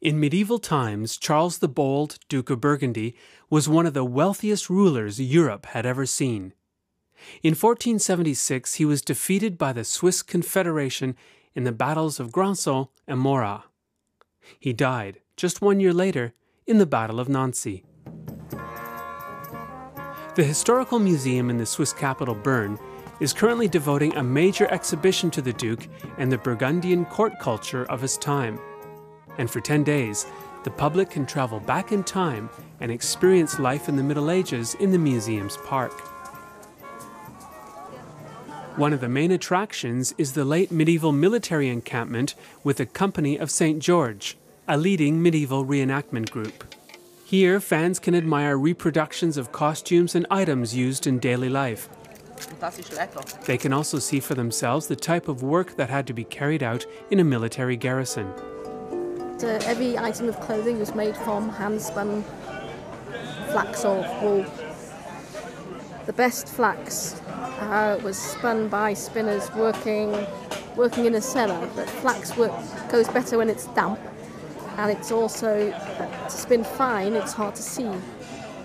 In medieval times, Charles the Bold, Duke of Burgundy, was one of the wealthiest rulers Europe had ever seen. In 1476, he was defeated by the Swiss Confederation in the battles of Granson and Morat. He died just 1 year later in the Battle of Nancy. The Historical Museum in the Swiss capital Bern is currently devoting a major exhibition to the Duke and the Burgundian court culture of his time. And for 10 days, the public can travel back in time and experience life in the Middle Ages in the museum's park. One of the main attractions is the late medieval military encampment with the Company of St. George, a leading medieval reenactment group. Here, fans can admire reproductions of costumes and items used in daily life. They can also see for themselves the type of work that had to be carried out in a military garrison. Every item of clothing was made from hand-spun flax or wool. The best flax was spun by spinners working in a cellar, but flax goes better when it's damp, and it's also, to spin fine, it's hard to see.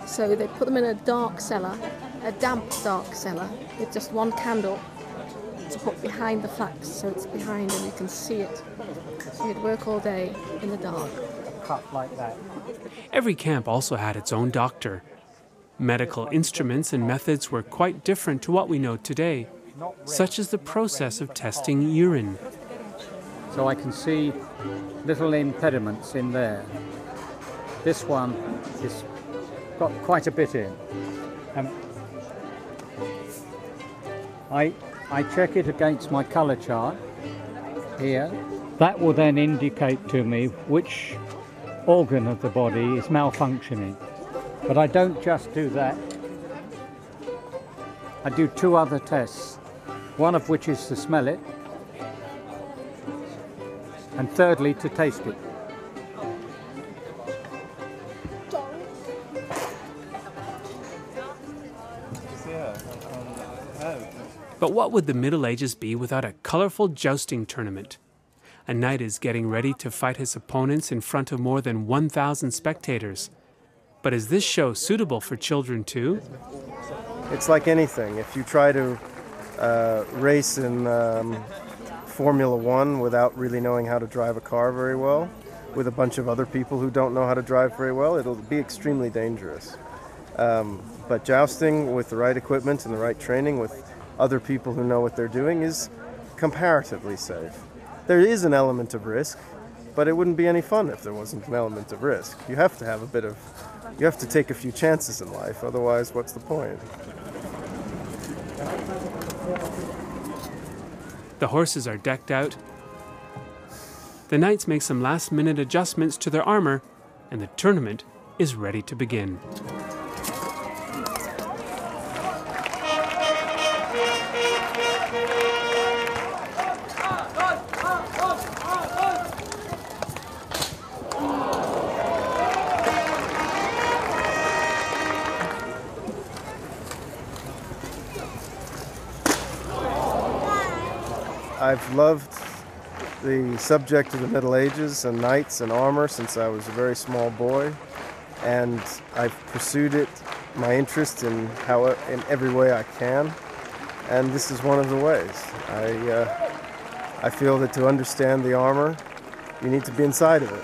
So they put them in a dark cellar, a damp dark cellar, with just one candle to put behind the flax, so it's behind and you can see it. So you'd work all day in the dark. Cut like that. Every camp also had its own doctor. Medical instruments and methods were quite different to what we know today, such as the process of testing urine. So I can see little impediments in there. This one has got quite a bit in. I check it against my colour chart here. That will then indicate to me which organ of the body is malfunctioning. But I don't just do that. I do two other tests, one of which is to smell it, and thirdly to taste it. But what would the Middle Ages be without a colourful jousting tournament? A knight is getting ready to fight his opponents in front of more than 1,000 spectators. But is this show suitable for children too? It's like anything. If you try to race in Formula One without really knowing how to drive a car very well, with a bunch of other people who don't know how to drive very well, it'll be extremely dangerous. But jousting with the right equipment and the right training with other people who know what they're doing is comparatively safe. There is an element of risk, but it wouldn't be any fun if there wasn't an element of risk. You have to have you have to take a few chances in life, otherwise what's the point? The horses are decked out. The knights make some last-minute adjustments to their armor, and the tournament is ready to begin. I've loved the subject of the Middle Ages and knights and armor since I was a very small boy, and I've pursued my interest in every way I can, and this is one of the ways. I feel that to understand the armor, you need to be inside of it.